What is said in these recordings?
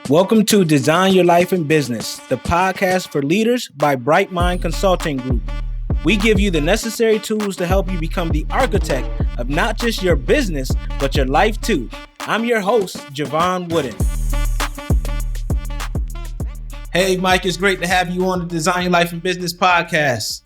Welcome to Design Your Life in Business, the podcast for leaders by Bright Mind Consulting Group. We give you the necessary tools to help you become the architect of not just your business, but your life too. I'm your host, Jevon Wooden. Hey, Mike, it's great to have you on the Design Your Life in Business podcast.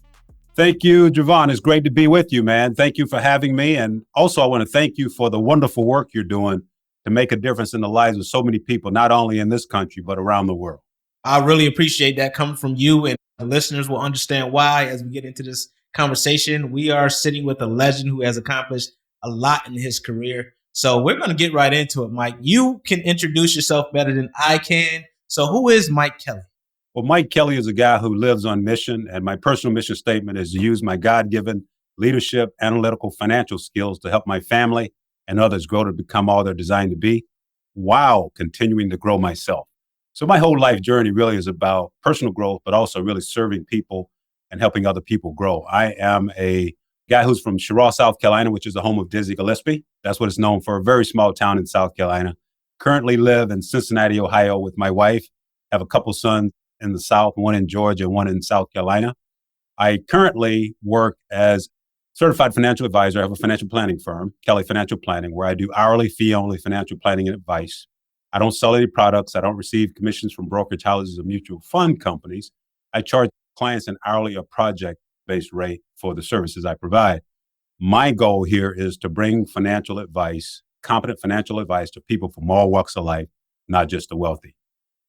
Thank you, Jevon. It's great to be with you, man. Thank you for having me. And also, I want to thank you for the wonderful work you're doing to make a difference in the lives of so many people, not only in this country, but around the world. I really appreciate that coming from you, and the listeners will understand why as we get into this conversation. We are sitting with a legend who has accomplished a lot in his career. So we're going to get right into it, Mike. You can introduce yourself better than I can. So who is Mike Kelly? Well, Mike Kelly is a guy who lives on mission, and my personal mission statement is to use my God-given leadership, analytical, financial skills to help my family and others grow to become all they're designed to be while continuing to grow myself. So my whole life journey really is about personal growth, but also really serving people and helping other people grow. I am a guy who's from Cheraw, South Carolina, which is the home of Dizzy Gillespie. That's what it's known for, a very small town in South Carolina. Currently live in Cincinnati, Ohio with my wife. Have a couple sons in the South, one in Georgia, one in South Carolina. I currently work as certified financial advisor. I have a financial planning firm, Kelly Financial Planning, where I do hourly fee-only financial planning and advice. I don't sell any products. I don't receive commissions from brokerage houses or mutual fund companies. I charge clients an hourly or project-based rate for the services I provide. My goal here is to bring financial advice, competent financial advice to people from all walks of life, not just the wealthy.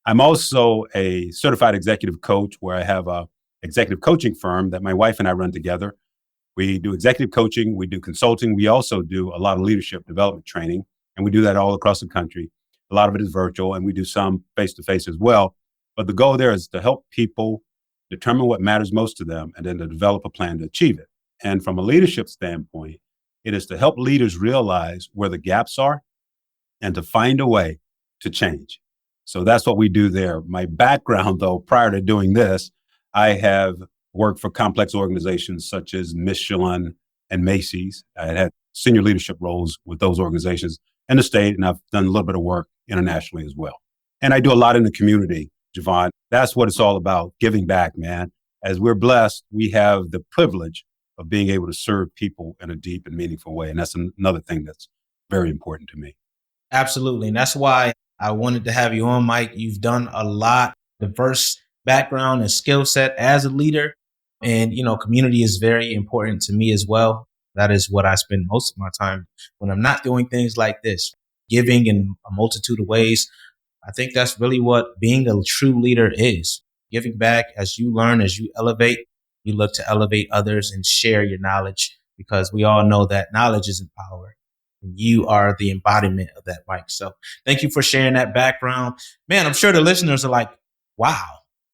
I'm also a certified executive coach where I have a executive coaching firm that my wife and I run together. We do executive coaching, we do consulting, we also do a lot of leadership development training, and we do that all across the country. A lot of it is virtual, and we do some face-to-face as well. But the goal there is to help people determine what matters most to them and then to develop a plan to achieve it. And from a leadership standpoint, it is to help leaders realize where the gaps are and to find a way to change. So that's what we do there. My background, though, prior to doing this, I have worked for complex organizations such as Michelin and Macy's. I had senior leadership roles with those organizations in the state, and I've done a little bit of work internationally as well. And I do a lot in the community, Jevon. That's what it's all about, giving back, man. As we're blessed, we have the privilege of being able to serve people in a deep and meaningful way. And that's another thing that's very important to me. Absolutely. And that's why I wanted to have you on, Mike. You've done a lot, diverse background and skill set as a leader. And, community is very important to me as well. That is what I spend most of my time when I'm not doing things like this, giving in a multitude of ways. I think that's really what being a true leader is. Giving back as you learn, as you elevate, you look to elevate others and share your knowledge, because we all know that knowledge isn't power. And you are the embodiment of that, Mike. So thank you for sharing that background. Man, I'm sure the listeners are like, wow,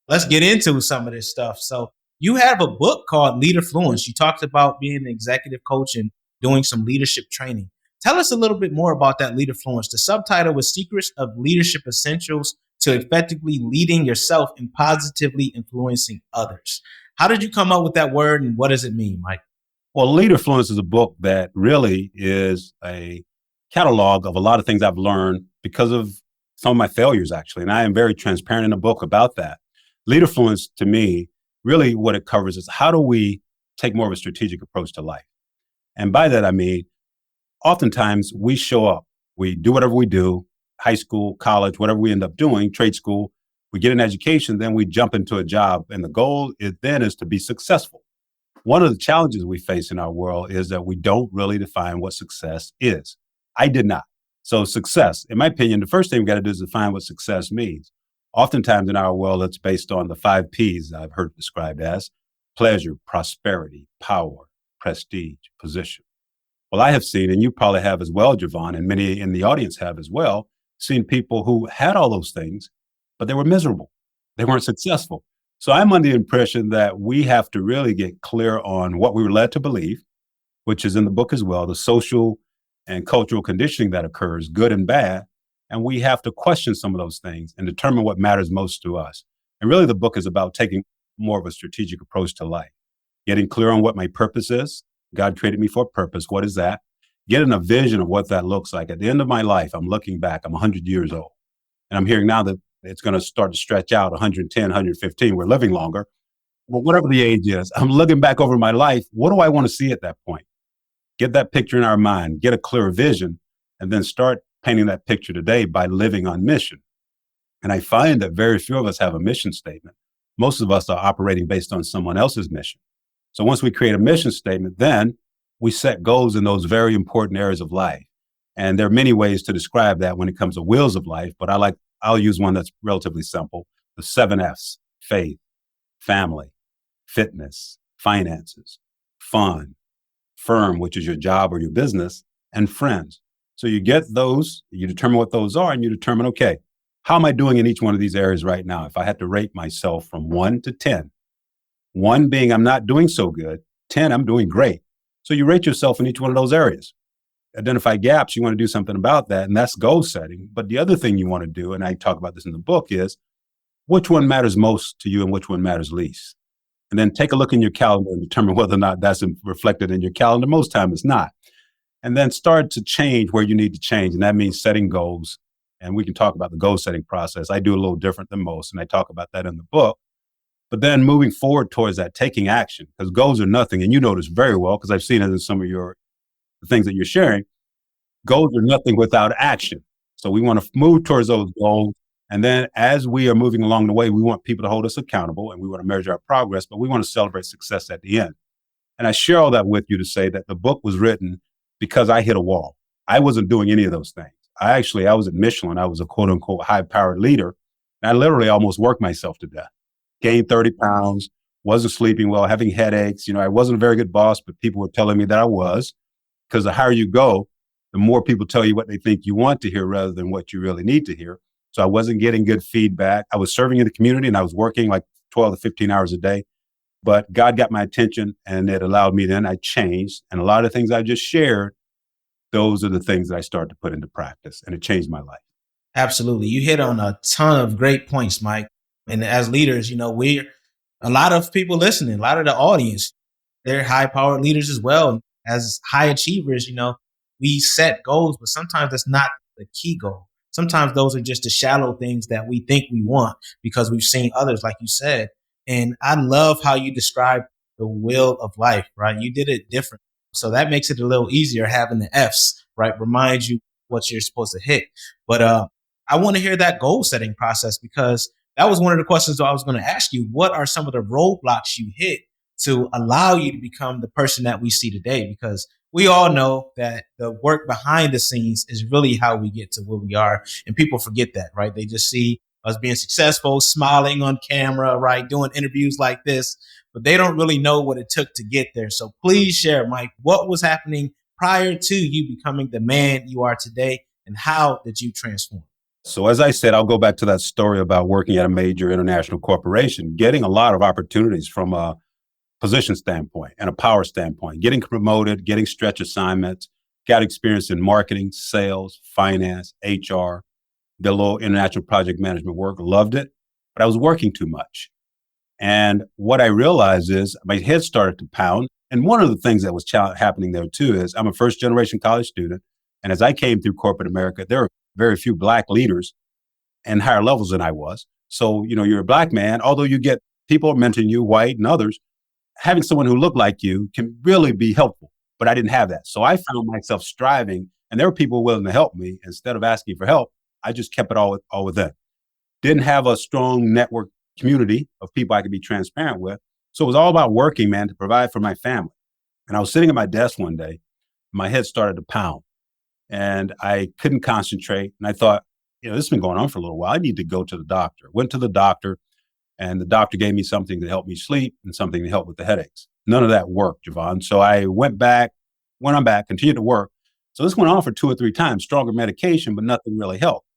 let's get into some of this stuff. So you have a book called Leader Fluence. You talked about being an executive coach and doing some leadership training. Tell us a little bit more about that Leader Fluence. The subtitle was Secrets of Leadership Essentials to Effectively Leading Yourself and Positively Influencing Others. How did you come up with that word, and what does it mean, Mike? Well, Leader Fluence is a book that really is a catalog of a lot of things I've learned because of some of my failures, actually. And I am very transparent in the book about that. Leader Fluence, to me, really what it covers is how do we take more of a strategic approach to life? And by that, I mean, oftentimes we show up, we do whatever we do, high school, college, whatever we end up doing, trade school, we get an education, then we jump into a job. And the goal is to be successful. One of the challenges we face in our world is that we don't really define what success is. I did not. So success, in my opinion, the first thing we got to do is define what success means. Oftentimes in our world, it's based on the 5 Ps I've heard described as pleasure, prosperity, power, prestige, position. Well, I have seen, and you probably have as well, Jevon, and many in the audience have as well, seen people who had all those things, but they were miserable. They weren't successful. So I'm under the impression that we have to really get clear on what we were led to believe, which is in the book as well, the social and cultural conditioning that occurs, good and bad. And we have to question some of those things and determine what matters most to us. And really the book is about taking more of a strategic approach to life, getting clear on what my purpose is. God created me for a purpose. What is that? Getting a vision of what that looks like. At the end of my life, I'm looking back, I'm 100 years old. And I'm hearing now that It's going to start to stretch out 110, 115. We're living longer. Well, whatever the age is, I'm looking back over my life. What do I want to see at that point? Get that picture in our mind, get a clear vision, and then start painting that picture today by living on mission. And I find that very few of us have a mission statement. Most of us are operating based on someone else's mission. So once we create a mission statement, then we set goals in those very important areas of life. And there are many ways to describe that when it comes to wheels of life, but I'll use one that's relatively simple. The 7 F's: faith, family, fitness, finances, fun, firm, which is your job or your business, and friends. So you get those, you determine what those are, and you determine, okay, how am I doing in each one of these areas right now? If I had to rate myself from 1 to 10, 1 being I'm not doing so good, 10, I'm doing great. So you rate yourself in each one of those areas. Identify gaps, you want to do something about that, and that's goal setting. But the other thing you want to do, and I talk about this in the book, is which one matters most to you and which one matters least. And then take a look in your calendar and determine whether or not that's reflected in your calendar. Most time it's not. And then start to change where you need to change. And that means setting goals. And we can talk about the goal setting process. I do a little different than most, and I talk about that in the book. But then moving forward towards that, taking action, because goals are nothing. And you know this very well, because I've seen it in some of your things that you're sharing. Goals are nothing without action. So we want to move towards those goals. And then as we are moving along the way, we want people to hold us accountable and we want to measure our progress, but we want to celebrate success at the end. And I share all that with you to say that the book was written because I hit a wall. I wasn't doing any of those things. I was at Michelin. I was a quote unquote high powered leader. And I literally almost worked myself to death. Gained 30 pounds, wasn't sleeping well, having headaches. I wasn't a very good boss, but people were telling me that I was, because the higher you go, the more people tell you what they think you want to hear rather than what you really need to hear. So I wasn't getting good feedback. I was serving in the community and I was working like 12 to 15 hours a day. But God got my attention and it allowed me, then I changed. And a lot of things I just shared, those are the things that I started to put into practice, and it changed my life. Absolutely. You hit on a ton of great points, Mike. And as leaders, we're a lot of people listening, a lot of the audience, they're high powered leaders as well. As high achievers, we set goals, but sometimes that's not the key goal. Sometimes those are just the shallow things that we think we want because we've seen others, like you said. And I love how you described the wheel of life, right? You did it different. So that makes it a little easier having the F's, right? Reminds you what you're supposed to hit. But I want to hear that goal setting process, because that was one of the questions I was going to ask you. What are some of the roadblocks you hit to allow you to become the person that we see today? Because we all know that the work behind the scenes is really how we get to where we are. And people forget that, right? They just see us being successful, smiling on camera, right? Doing interviews like this, but they don't really know what it took to get there. So please share, Mike, what was happening prior to you becoming the man you are today, and how did you transform? So as I said, I'll go back to that story about working at a major international corporation, getting a lot of opportunities from a position standpoint and a power standpoint, getting promoted, getting stretch assignments, got experience in marketing, sales, finance, HR, did a little international project management work, loved it, but I was working too much. And what I realized is my head started to pound. And one of the things that was happening there too is I'm a first generation college student. And as I came through corporate America, there were very few Black leaders and higher levels than I was. So, you're a Black man, although you get people mentoring you, white and others, having someone who looked like you can really be helpful. But I didn't have that. So I found myself striving, and there were people willing to help me. Instead of asking for help, I just kept it all within. Didn't have a strong network community of people I could be transparent with. So it was all about working, man, to provide for my family. And I was sitting at my desk one day, my head started to pound and I couldn't concentrate. And I thought, this has been going on for a little while. I need to go to the doctor. Went to the doctor, and the doctor gave me something to help me sleep and something to help with the headaches. None of that worked, Jevon. So I went on back, continued to work. So this went on for 2 or 3 times, stronger medication, but nothing really helped.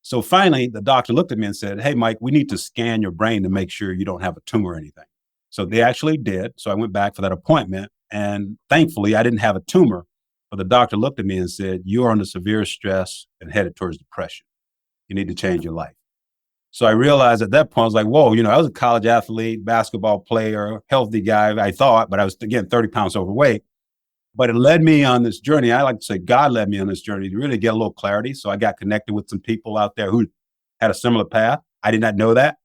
So finally, the doctor looked at me and said, "Hey, Mike, we need to scan your brain to make sure you don't have a tumor or anything." So they actually did. So I went back for that appointment. And thankfully, I didn't have a tumor. But the doctor looked at me and said, "You are under severe stress and headed towards depression. You need to change your life." So I realized at that point, I was like, whoa, I was a college athlete, basketball player, healthy guy, I thought, but I was, again, 30 pounds overweight. But it led me on this journey. I like to say God led me on this journey to really get a little clarity. So I got connected with some people out there who had a similar path. I did not know that.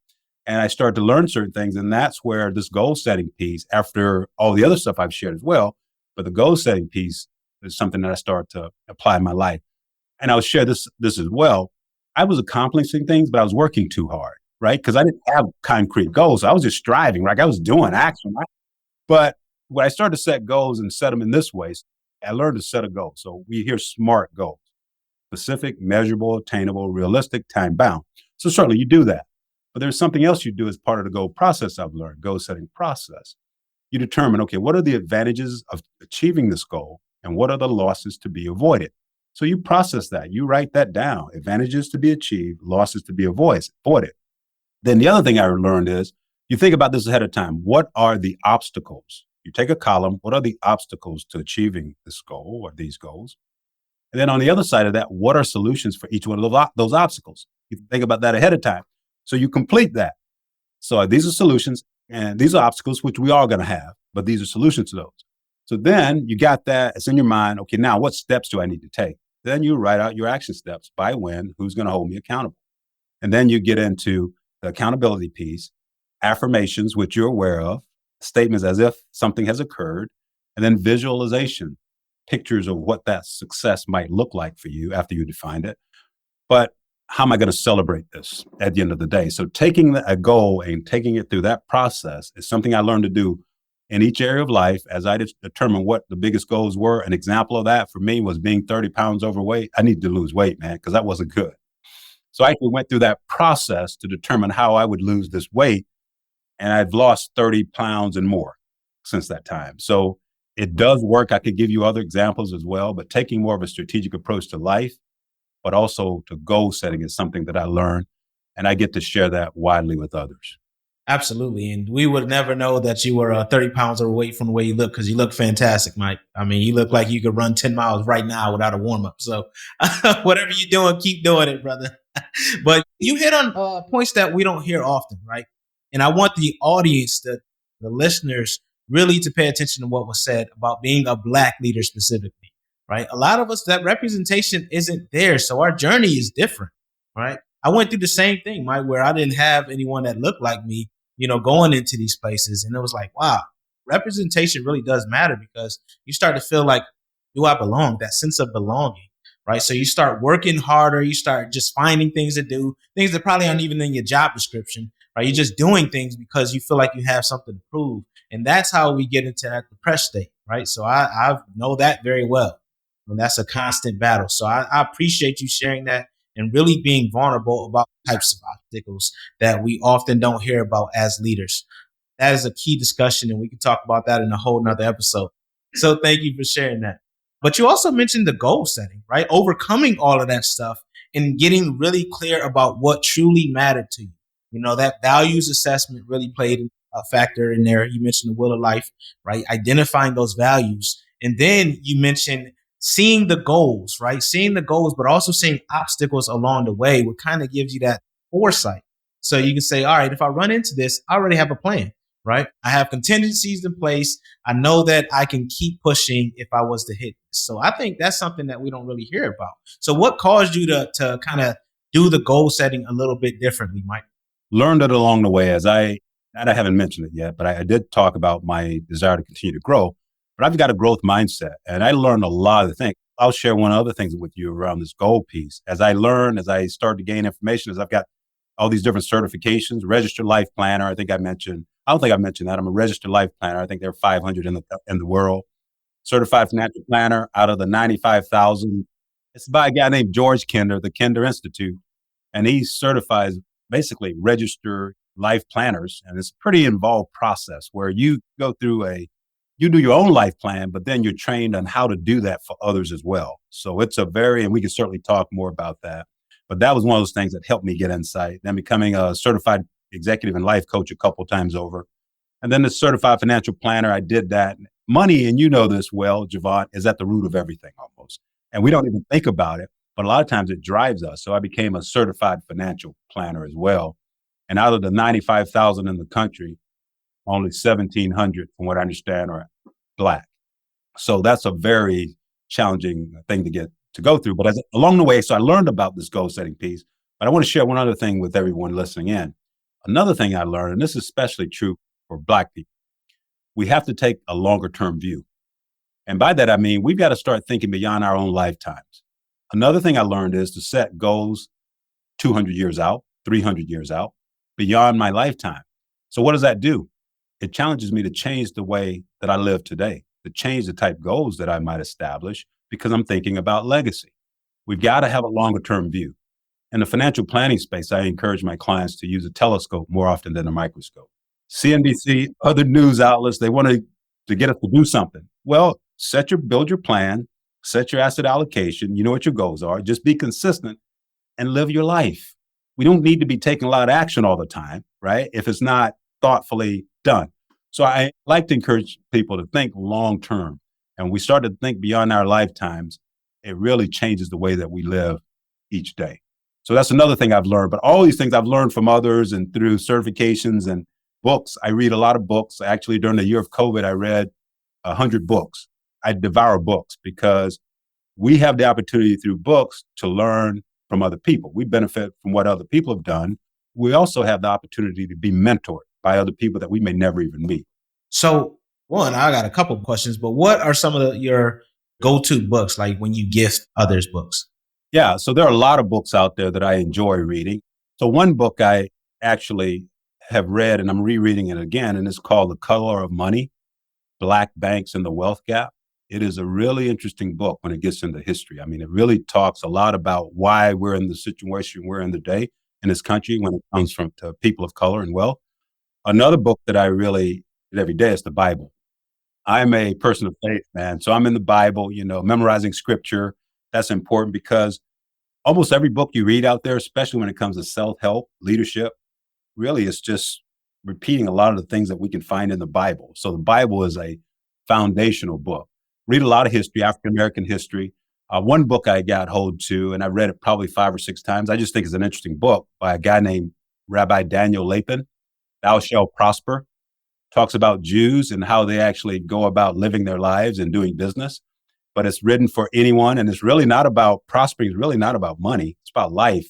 And I started to learn certain things. And that's where this goal setting piece, after all the other stuff I've shared as well, but the goal setting piece is something that I started to apply in my life. And I'll share this as well. I was accomplishing things, but I was working too hard, right? Because I didn't have concrete goals. So I was just striving, like I was doing action, right? But when I started to set goals and set them in this way, I learned to set a goal. So we hear SMART goals: specific, measurable, attainable, realistic, time bound. So certainly you do that. But there's something else you do as part of the goal process I've learned, goal setting process. You determine, okay, what are the advantages of achieving this goal and what are the losses to be avoided? So you process that, you write that down: advantages to be achieved, losses to be avoided. Then the other thing I learned is you think about this ahead of time. What are the obstacles? You take a column, what are the obstacles to achieving this goal or these goals? And then on the other side of that, what are solutions for each one of those obstacles? You think about that ahead of time. So you complete that. So these are solutions and these are obstacles, which we are going to have, but these are solutions to those. So then you got that. It's in your mind. Okay, now what steps do I need to take? Then you write out your action steps: by when, who's going to hold me accountable. And then you get into the accountability piece, affirmations, which you're aware of, statements as if something has occurred, and then visualization, pictures of what that success might look like for you after you defined it. But how am I going to celebrate this at the end of the day? So taking a goal and taking it through that process is something I learned to do in each area of life as I determine what the biggest goals were. An example of that for me was being 30 pounds overweight. I needed to lose weight, man, because that wasn't good. So I actually went through that process to determine how I would lose this weight. And I've lost 30 pounds and more since that time. So it does work. I could give you other examples as well, but taking more of a strategic approach to life, but also to goal setting, is something that I learned. And I get to share that widely with others. Absolutely. And we would never know that you were 30 pounds overweight from the way you look, because you look fantastic, Mike. I mean, you look like you could run 10 miles right now without a warm up. So whatever you're doing, keep doing it, brother. But you hit on points that we don't hear often, right? And I want the audience, the listeners, really to pay attention to what was said about being a Black leader specifically, right? A lot of us, that representation isn't there. So our journey is different, right? I went through the same thing, Mike, where I didn't have anyone that looked like me, going into these places. And it was like, wow, representation really does matter, because you start to feel like, do I belong? That sense of belonging, right? So you start working harder. You start just finding things to do, things that probably aren't even in your job description, right? You're just doing things because you feel like you have something to prove. And that's how we get into that depressed state, right? So I know that very well. And that's a constant battle. So I appreciate you sharing that and really being vulnerable about types of obstacles that we often don't hear about as leaders. That is a key discussion, and we can talk about that in a whole nother episode. So thank you for sharing that. But you also mentioned the goal setting, right? Overcoming all of that stuff and getting really clear about what truly mattered to you. That values assessment really played a factor in there. You mentioned the will of life, right? Identifying those values. And then you mentioned seeing the goals, right? Seeing the goals, but also seeing obstacles along the way, what kind of gives you that foresight. So you can say, all right, if I run into this, I already have a plan, right? I have contingencies in place. I know that I can keep pushing if I was to hit this. So I think that's something that we don't really hear about. So what caused you to kind of do the goal setting a little bit differently, Mike? Learned it along the way and I haven't mentioned it yet, but I did talk about my desire to continue to grow. But I've got a growth mindset, and I learned a lot of things. I'll share one other things with you around this goal piece. As I start to gain information, as I've got all these different certifications, registered life planner. I think I mentioned, I don't think I mentioned that. I'm a registered life planner. I think there are 500 in the world. Certified financial planner out of the 95,000. It's by a guy named George Kinder, the Kinder Institute. And he certifies basically registered life planners. And it's a pretty involved process where you go through you do your own life plan, but then you're trained on how to do that for others as well. So it's and we can certainly talk more about that. But that was one of those things that helped me get insight. Then becoming a certified executive and life coach a couple times over. And then the certified financial planner, I did that. Money, and you know this well, Jevon, is at the root of everything almost. And we don't even think about it, but a lot of times it drives us. So I became a certified financial planner as well. And out of the 95,000 in the country, only 1,700, from what I understand, are Black. So that's a very challenging thing to go through. But along the way, so I learned about this goal setting piece, But I want to share one other thing with everyone listening in. Another thing I learned, and this is especially true for Black people, we have to take a longer term view. And by that, I mean, we've got to start thinking beyond our own lifetimes. Another thing I learned is to set goals 200 years out, 300 years out, beyond my lifetime. So, what does that do? It challenges me to change the way that I live today, to change the type goals that I might establish because I'm thinking about legacy. We've got to have a longer term view. In the financial planning space, I encourage my clients to use a telescope more often than a microscope. CNBC, other news outlets, they want to get us to do something. Well, build your plan, set your asset allocation. You know what your goals are. Just be consistent and live your life. We don't need to be taking a lot of action all the time, right? If it's not thoughtfully done. So I like to encourage people to think long term. And we start to think beyond our lifetimes, it really changes the way that we live each day. So that's another thing I've learned. But all these things I've learned from others and through certifications and books. I read a lot of books. Actually, during the year of COVID, I read 100 books. I devour books because we have the opportunity through books to learn from other people. We benefit from what other people have done. We also have the opportunity to be mentored by other people that we may never even meet. So, one, I got a couple of questions, but what are some of your go-to books, like when you gift others books? Yeah, so there are a lot of books out there that I enjoy reading. So one book I actually have read, and I'm rereading it again, and it's called The Color of Money, Black Banks and the Wealth Gap. It is a really interesting book when it gets into history. I mean, it really talks a lot about why we're in the situation we're in today in this country when it comes from to people of color and wealth. Another book that I really read every day is the Bible. I'm a person of faith, man. So I'm in the Bible, memorizing scripture. That's important because almost every book you read out there, especially when it comes to self-help, leadership, really it's just repeating a lot of the things that we can find in the Bible. So the Bible is a foundational book. Read a lot of history, African American history. One book I got hold to, and I read it probably 5 or 6 times. I just think it's an interesting book by a guy named Rabbi Daniel Lapin, Thou Shalt Prosper. Talks about Jews and how they actually go about living their lives and doing business. But it's written for anyone, and it's really not about prospering. It's really not about money. It's about life.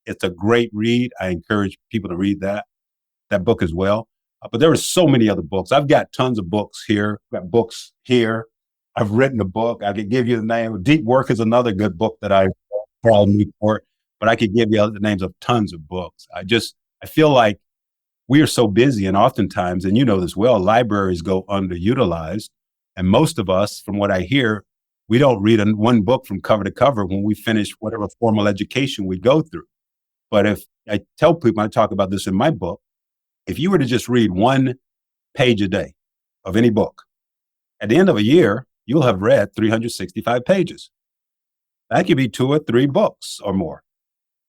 It's a great read. I encourage people to read that book as well. But there are so many other books. I've got tons of books here. I've got books here. I've written a book. I could give you the name. Deep Work is another good book that I probably for, but I could give you the names of tons of books. I feel like we are so busy, and oftentimes, and you know this well, libraries go underutilized. And most of us, from what I hear, we don't read one book from cover to cover when we finish whatever formal education we go through. But if I tell people, I talk about this in my book, if you were to just read one page a day of any book, at the end of a year, you'll have read 365 pages. That could be 2 or 3 books or more.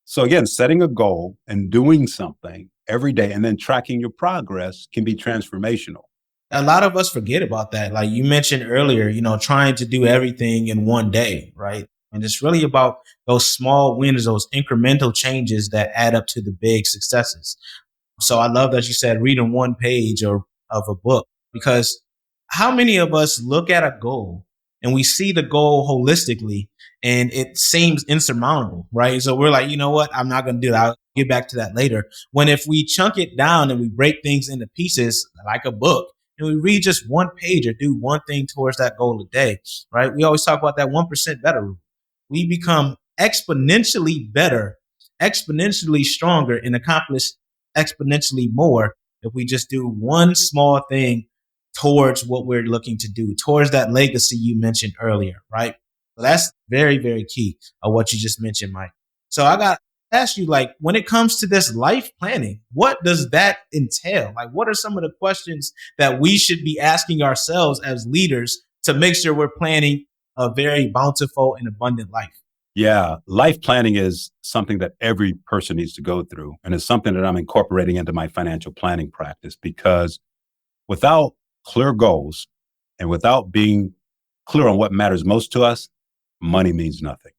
So again, setting a goal and doing something every day and then tracking your progress can be transformational. A lot of us forget about that. Like you mentioned earlier, trying to do everything in one day, right? And it's really about those small wins, those incremental changes that add up to the big successes. So I love that you said reading one page of a book, because how many of us look at a goal and we see the goal holistically and it seems insurmountable, right? So we're like, you know what? I'm not going to do that. I'll get back to that later. When if we chunk it down and we break things into pieces like a book, and we read just one page or do one thing towards that goal a day, right? We always talk about that 1% better rule. We become exponentially better, exponentially stronger, and accomplish exponentially more if we just do one small thing towards what we're looking to do, towards that legacy you mentioned earlier, right? So that's very, very key of what you just mentioned, Mike. So I got to ask you, like, when it comes to this life planning, what does that entail? Like, what are some of the questions that we should be asking ourselves as leaders to make sure we're planning a very bountiful and abundant life? Yeah, life planning is something that every person needs to go through. And it's something that I'm incorporating into my financial planning practice, because without clear goals and without being clear on what matters most to us, money means nothing.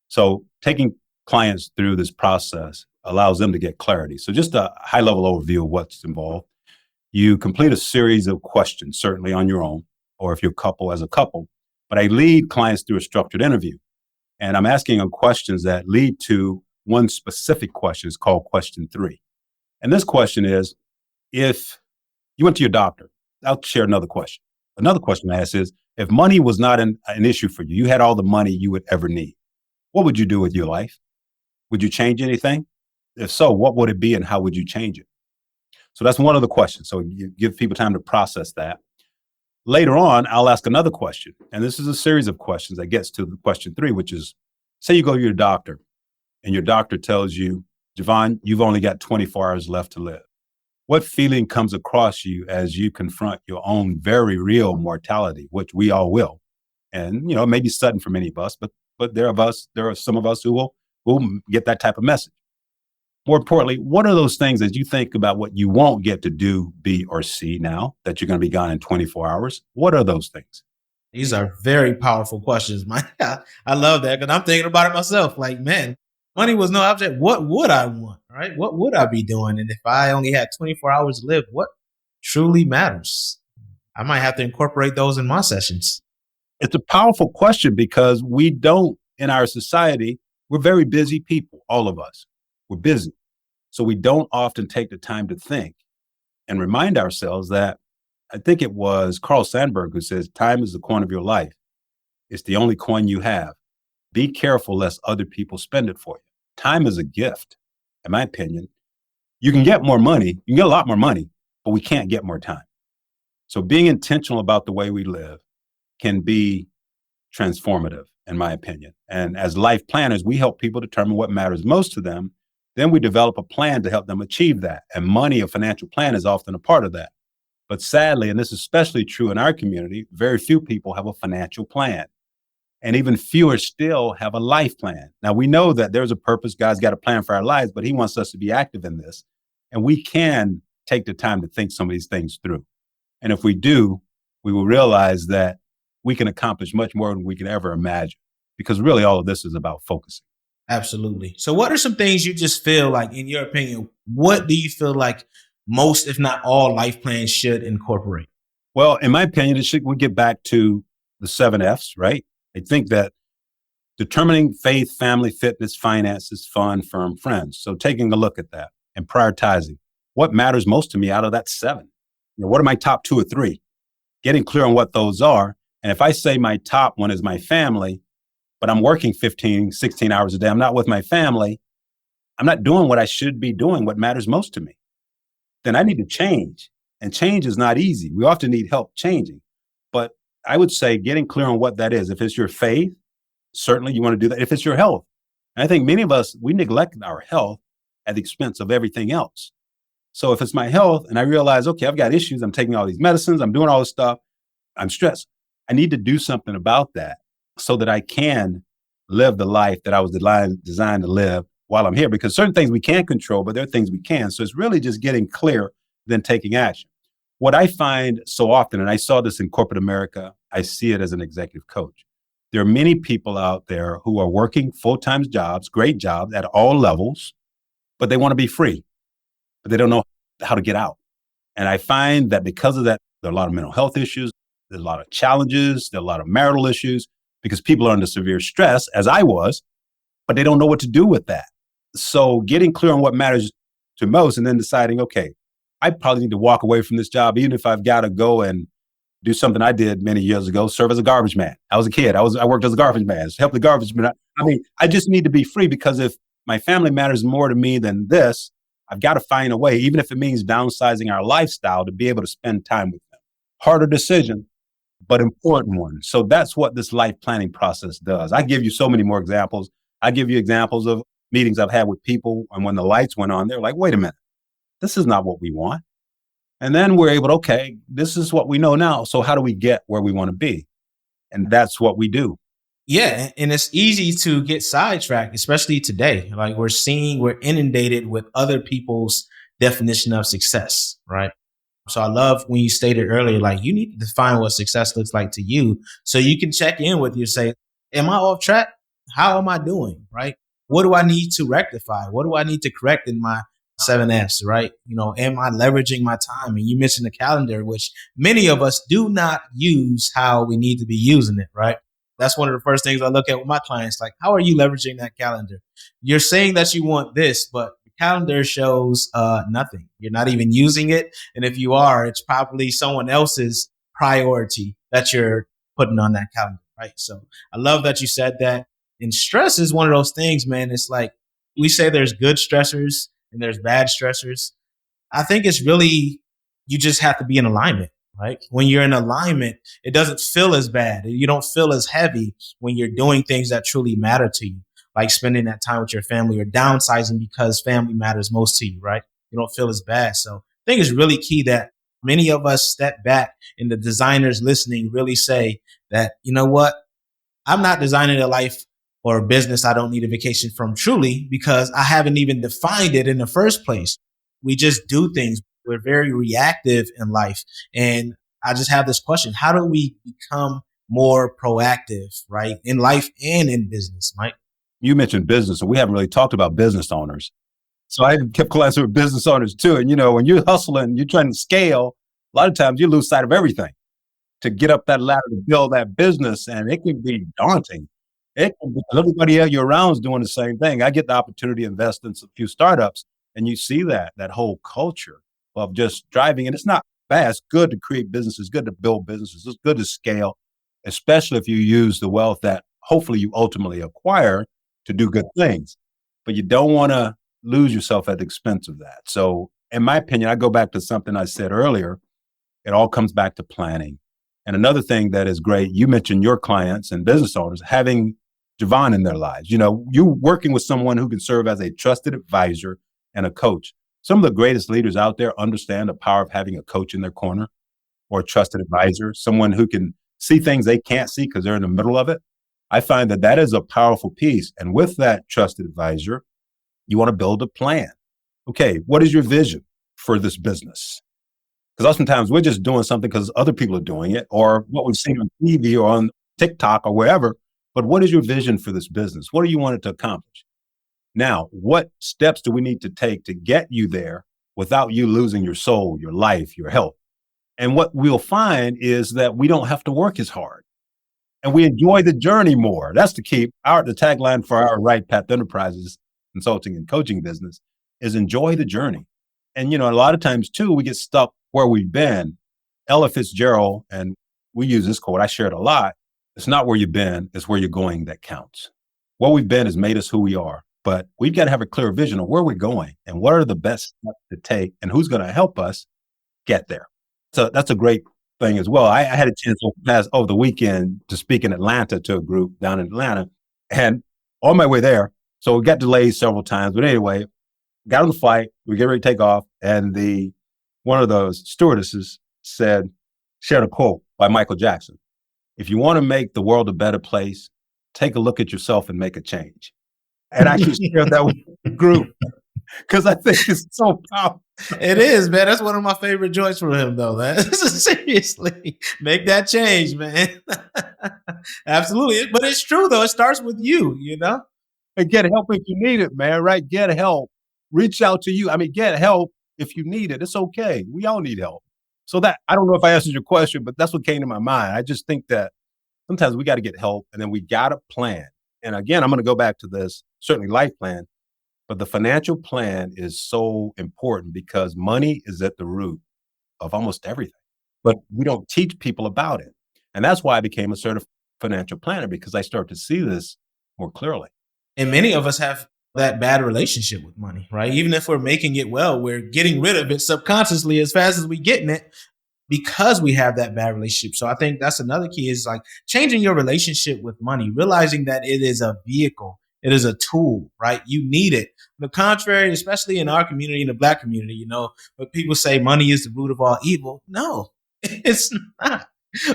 So taking clients through this process allows them to get clarity. So just a high level overview of what's involved. You complete a series of questions, certainly on your own, or if you're a couple, as a couple. But I lead clients through a structured interview. And I'm asking them questions that lead to one specific question. It's called question 3. And this question is, if you went to your doctor, I'll share another question. Another question I ask is, if money was not an issue for you, you had all the money you would ever need, what would you do with your life? Would you change anything? If so, what would it be and how would you change it? So that's one of the questions. So you give people time to process that. Later on, I'll ask another question. And this is a series of questions that gets to question 3, which is, say you go to your doctor and your doctor tells you, Jevon, you've only got 24 hours left to live. What feeling comes across you as you confront your own very real mortality, which we all will? And, it may be sudden for many of us, but there are some of us who will get that type of message. More importantly, what are those things as you think about what you won't get to do, be, or see now that you're going to be gone in 24 hours? What are those things? These are very powerful questions, man. I love that because I'm thinking about it myself. Like, man, money was no object. What would I want, right? What would I be doing? And if I only had 24 hours to live, what truly matters? I might have to incorporate those in my sessions. It's a powerful question because we don't, in our society, we're very busy people, all of us. We're busy. So we don't often take the time to think and remind ourselves that, I think it was Carl Sandburg who says, time is the coin of your life. It's the only coin you have. Be careful lest other people spend it for you. Time is a gift, in my opinion. You can get more money. You can get a lot more money, but we can't get more time. So being intentional about the way we live can be transformative, in my opinion. And as life planners, we help people determine what matters most to them. Then we develop a plan to help them achieve that. And money, a financial plan, is often a part of that. But sadly, and this is especially true in our community, very few people have a financial plan. And even fewer still have a life plan. Now, we know that there's a purpose. God's got a plan for our lives, but he wants us to be active in this. And we can take the time to think some of these things through. And if we do, we will realize that we can accomplish much more than we can ever imagine, because really all of this is about focusing. Absolutely. So what are some things you just feel like, in your opinion, what do you feel like most, if not all, life plans should incorporate? Well, in my opinion, we get back to the 7 F's, right? I think that determining faith, family, fitness, finances, fun, firm, friends. So taking a look at that and prioritizing what matters most to me out of that 7. What are my top 2 or 3? Getting clear on what those are. And if I say my top one is my family, but I'm working 15, 16 hours a day, I'm not with my family, I'm not doing what I should be doing, what matters most to me, then I need to change. And change is not easy. We often need help changing. But I would say getting clear on what that is. If it's your faith, certainly you want to do that. If it's your health, and I think many of us, we neglect our health at the expense of everything else. So if it's my health and I realize, okay, I've got issues, I'm taking all these medicines, I'm doing all this stuff, I'm stressed, I need to do something about that so that I can live the life that I was designed to live while I'm here. Because certain things we can't control, but there are things we can. So it's really just getting clear, then taking action. What I find so often, and I saw this in corporate America, I see it as an executive coach. There are many people out there who are working full-time jobs, great jobs at all levels, but they want to be free, but they don't know how to get out. And I find that because of that, there are a lot of mental health issues, there's a lot of challenges, there are a lot of marital issues, because people are under severe stress, as I was, but they don't know what to do with that. So getting clear on what matters to most and then deciding, okay, I probably need to walk away from this job, even if I've got to go and do something I did many years ago, serve as a garbage man. I was a kid. I worked as a garbage man, helped the garbage man. I mean, I just need to be free, because if my family matters more to me than this, I've got to find a way, even if it means downsizing our lifestyle, to be able to spend time with them. Harder decision, but important one. So that's what this life planning process does. I give you so many more examples. I give you examples of meetings I've had with people, and when the lights went on, they're like, wait a minute, this is not what we want. And then we're able to, okay, this is what we know now. So how do we get where we want to be? And that's what we do. Yeah. And it's easy to get sidetracked, especially today. Like we're inundated with other people's definition of success, right? So I love when you stated earlier, like you need to define what success looks like to you so you can check in with you, say, am I off track? How am I doing? Right? What do I need to rectify? What do I need to correct in my 7 F's, right? Am I leveraging my time? And you mentioned the calendar, which many of us do not use how we need to be using it, right? That's one of the first things I look at with my clients. Like, how are you leveraging that calendar? You're saying that you want this, but the calendar shows nothing. You're not even using it. And if you are, it's probably someone else's priority that you're putting on that calendar, right? So I love that you said that. And stress is one of those things, man. It's like we say there's good stressors and there's bad stressors. I think it's really, you just have to be in alignment, right? When you're in alignment, it doesn't feel as bad. You don't feel as heavy when you're doing things that truly matter to you, like spending that time with your family or downsizing because family matters most to you, right? You don't feel as bad. So I think it's really key that many of us step back and the designers listening really say that, you know what? I'm not designing a life or a business I don't need a vacation from truly because I haven't even defined it in the first place. We just do things. We're very reactive in life. And I just have this question. How do we become more proactive, right? In life and in business, right? You mentioned business, and we haven't really talked about business owners. So I kept classes with business owners too. And when you're hustling, you're trying to scale, a lot of times you lose sight of everything to get up that ladder to build that business. And it can be daunting. It can be, everybody else you're around is doing the same thing. I get the opportunity to invest in a few startups, and you see that whole culture of just driving. And it's not bad. It's good to create businesses, good to build businesses. It's good to scale, especially if you use the wealth that hopefully you ultimately acquire to do good things. But you don't want to lose yourself at the expense of that. So in my opinion, I go back to something I said earlier. It all comes back to planning. And another thing that is great, you mentioned your clients and business owners having Jevon in their lives. You working with someone who can serve as a trusted advisor and a coach. Some of the greatest leaders out there understand the power of having a coach in their corner or a trusted advisor, someone who can see things they can't see because they're in the middle of it. I find that is a powerful piece. And with that trusted advisor, you want to build a plan. Okay, what is your vision for this business? Because oftentimes we're just doing something because other people are doing it or what we've seen on TV or on TikTok or wherever. But what is your vision for this business? What do you want it to accomplish? Now, what steps do we need to take to get you there without you losing your soul, your life, your health? And what we'll find is that we don't have to work as hard and we enjoy the journey more. That's the key. The tagline for our Right Path Enterprises consulting and coaching business is enjoy the journey. And, a lot of times too, we get stuck where we've been. Ella Fitzgerald, and we use this quote, I share it a lot. It's not where you've been, it's where you're going that counts. Where we've been has made us who we are, but we've got to have a clear vision of where we're going and what are the best steps to take and who's going to help us get there. So that's a great thing as well. I had a chance over the weekend to speak in Atlanta to a group down in Atlanta, and on my way there, so we got delayed several times, but anyway, got on the flight, we get ready to take off, and one of those stewardesses shared a quote by Michael Jackson. If you want to make the world a better place, take a look at yourself and make a change. And I just shared that with the group because I think it's so powerful. It is, man. That's one of my favorite joints from him, though, man. Seriously, make that change, man. Absolutely. But it's true, though. It starts with you. And get help if you need it, man, right? Get help. Reach out to you. I mean, get help if you need it. It's okay. We all need help. So I don't know if I answered your question, but that's what came to my mind. I just think that sometimes we got to get help and then we got to plan. And again, I'm going to go back to this, certainly life plan, but the financial plan is so important because money is at the root of almost everything, but we don't teach people about it. And that's why I became a certified financial planner because I started to see this more clearly. And many of us have that bad relationship with money, right? Even if we're making it well, we're getting rid of it subconsciously as fast as we getting it because we have that bad relationship. So I think that's another key is like changing your relationship with money, realizing that it is a vehicle. It is a tool, right? You need it. On the contrary, especially in our community, in the Black community, when people say money is the root of all evil. No, it's not.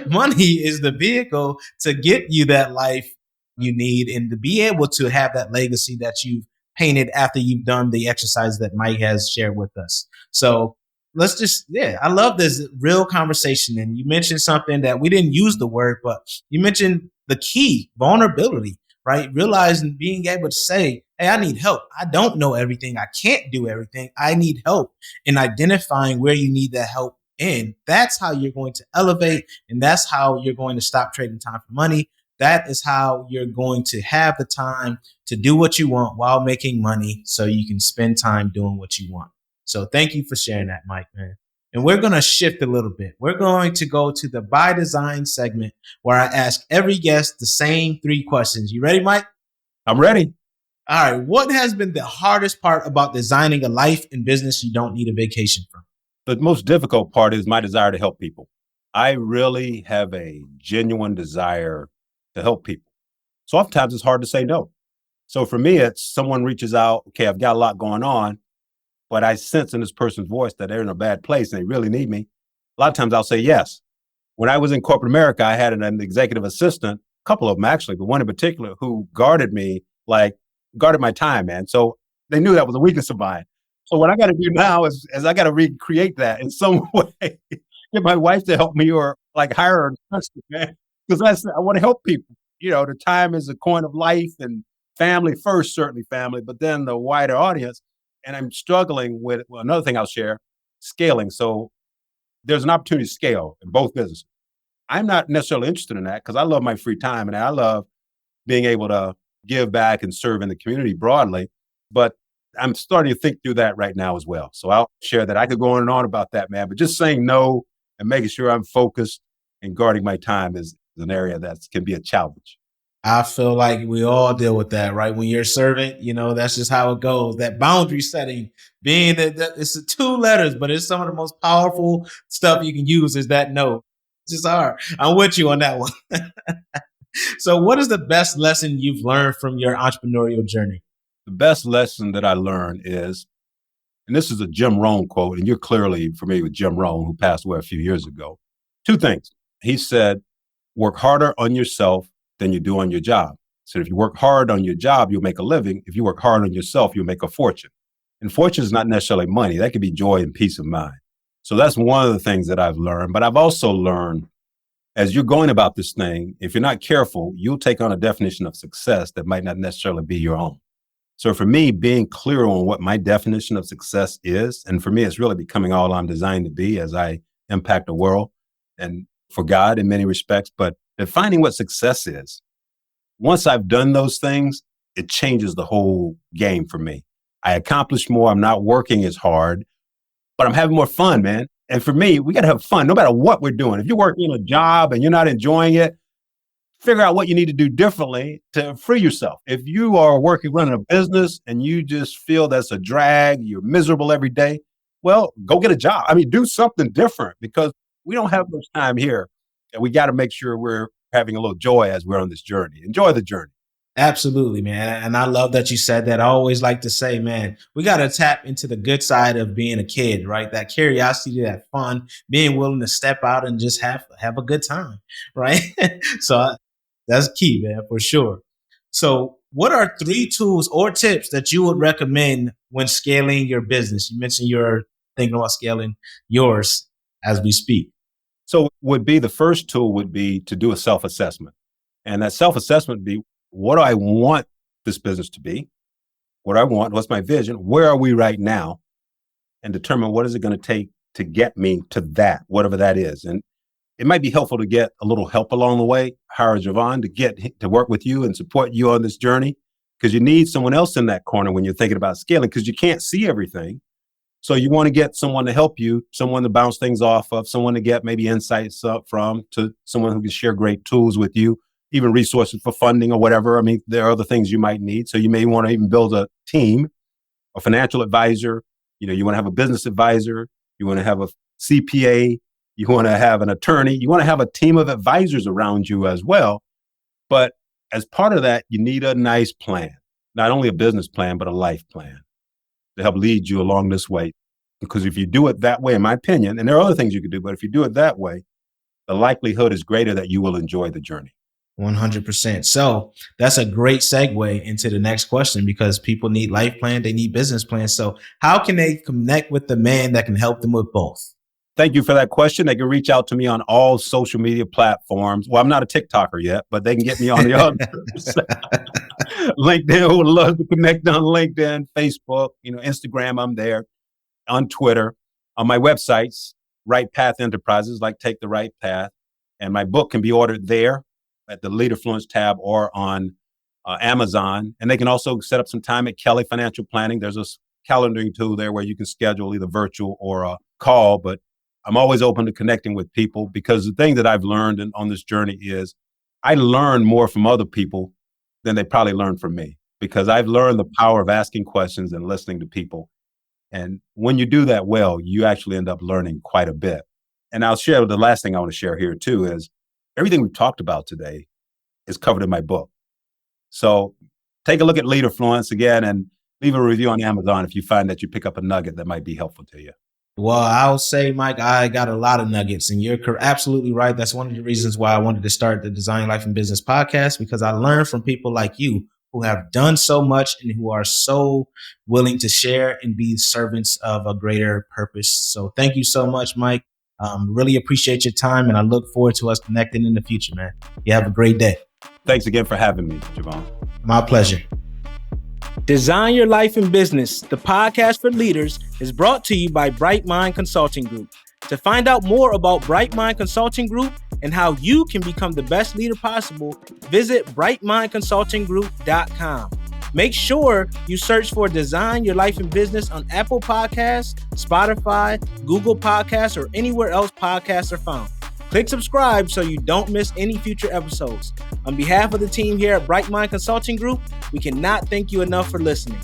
Money is the vehicle to get you that life you need and to be able to have that legacy that you've painted after you've done the exercise that Mike has shared with us. So I love this real conversation. And you mentioned something that we didn't use the word, but you mentioned the key, vulnerability, right? Realizing being able to say, hey, I need help. I don't know everything. I can't do everything. I need help in identifying where you need that help in. That's how you're going to elevate. And that's how you're going to stop trading time for money. that is how you're going to have the time to do what you want while making money so you can spend time doing what you want. So thank you for sharing that, Mike, man. And we're going to shift a little bit. We're going to go to the by design segment where I ask every guest the same three questions. You ready, Mike? I'm ready. All right. What has been the hardest part about designing a life and business you don't need a vacation from? The most difficult part is my desire to help people. I really have a genuine desire to help people. So oftentimes it's hard to say no. So for me, it's someone reaches out, okay, I've got a lot going on, but I sense in this person's voice that they're in a bad place and they really need me. A lot of times I'll say yes. When I was in corporate America, I had an executive assistant, a couple of them actually, but one in particular who guarded me, like guarded my time, man. So they knew that was a weakness of mine. So what I got to do now is I got to recreate that in some way, get my wife to help me or like hire her assistant, man. Because I want to help people. You know, the time is a coin of life and family first, certainly family, but then the wider audience. And I'm struggling with another thing I'll share, scaling. So there's an opportunity to scale in both businesses. I'm not necessarily interested in that because I love my free time and I love being able to give back and serve in the community broadly. But I'm starting to think through that right now as well. So I'll share that. I could go on and on about that, man. But just saying no and making sure I'm focused and guarding my time is an area that can be a challenge. I feel like we all deal with that, right? When you're a servant, that's just how it goes. That boundary setting, being that it's two letters, but it's some of the most powerful stuff you can use is that no. It's just hard. I'm with you on that one. So what is the best lesson you've learned from your entrepreneurial journey? The best lesson that I learned is, and this is a Jim Rohn quote, and you're clearly familiar with Jim Rohn, who passed away a few years ago. Two things. He said, work harder on yourself than you do on your job. So if you work hard on your job, you'll make a living. If you work hard on yourself, you'll make a fortune. And fortune is not necessarily money. That could be joy and peace of mind. So that's one of the things that I've learned. But I've also learned as you're going about this thing, if you're not careful, you'll take on a definition of success that might not necessarily be your own. So for me, being clear on what my definition of success is, and for me, it's really becoming all I'm designed to be as I impact the world and for God in many respects, but defining what success is. Once I've done those things, it changes the whole game for me. I accomplish more. I'm not working as hard, but I'm having more fun, man. And for me, we got to have fun no matter what we're doing. If you're working a job and you're not enjoying it, figure out what you need to do differently to free yourself. If you are running a business and you just feel that's a drag, you're miserable every day, well, go get a job. I mean, do something different because we don't have much time here. And we got to make sure we're having a little joy as we're on this journey. Enjoy the journey. Absolutely, man. And I love that you said that. I always like to say, man, we got to tap into the good side of being a kid, right? That curiosity, that fun, being willing to step out and just have a good time, right? So that's key, man, for sure. So what are three tools or tips that you would recommend when scaling your business? You mentioned you're thinking about scaling yours as we speak. So the first tool would be to do a self-assessment. And that self-assessment would be, what do I want this business to be? What do I want? What's my vision? Where are we right now? And determine what is it going to take to get me to that, whatever that is. And it might be helpful to get a little help along the way. Hire Jevon to work with you and support you on this journey, because you need someone else in that corner when you're thinking about scaling, because you can't see everything. So you want to get someone to help you, someone to bounce things off of, someone to get maybe insights up from, to someone who can share great tools with you, even resources for funding or whatever. I mean, there are other things you might need. So you may want to even build a team, a financial advisor. You want to have a business advisor. You want to have a CPA. You want to have an attorney. You want to have a team of advisors around you as well. But as part of that, you need a nice plan, not only a business plan, but a life plan to help lead you along this way. Because if you do it that way, in my opinion, and there are other things you could do, but if you do it that way, the likelihood is greater that you will enjoy the journey. 100%. So that's a great segue into the next question, because people need life plan, they need business plans. So how can they connect with the man that can help them with both? Thank you for that question. They can reach out to me on all social media platforms. Well, I'm not a TikToker yet, but they can get me on the others. LinkedIn, would love to connect on LinkedIn, Facebook, Instagram, I'm there, on Twitter, on my websites, Right Path Enterprises, like Take the Right Path. And my book can be ordered there. at the Leaderfluence tab or on Amazon. And they can also set up some time at Kelly Financial Planning. There's a calendaring tool there where you can schedule either virtual or a call. But I'm always open to connecting with people, because the thing that I've learned on this journey is I learn more from other people than they probably learn from me, because I've learned the power of asking questions and listening to people. And when you do that well, you actually end up learning quite a bit. And I'll share the last thing I want to share here too is everything we've talked about today is covered in my book. So take a look at Leaderfluence again and leave a review on Amazon if you find that you pick up a nugget that might be helpful to you. Well, I'll say, Mike, I got a lot of nuggets, and you're absolutely right. That's one of the reasons why I wanted to start the Design Life and Business podcast, because I learned from people like you who have done so much and who are so willing to share and be servants of a greater purpose. So thank you so much, Mike. Really appreciate your time, and I look forward to us connecting in the future, man. You have a great day. Thanks again for having me, Jevon. My pleasure. Design Your Life in Business, the podcast for leaders, is brought to you by Bright Mind Consulting Group. To find out more about Bright Mind Consulting Group and how you can become the best leader possible, visit brightmindconsultinggroup.com. Make sure you search for Design Your Life in Business on Apple Podcasts, Spotify, Google Podcasts, or anywhere else podcasts are found. Click subscribe so you don't miss any future episodes. On behalf of the team here at Bright Mind Consulting Group, we cannot thank you enough for listening.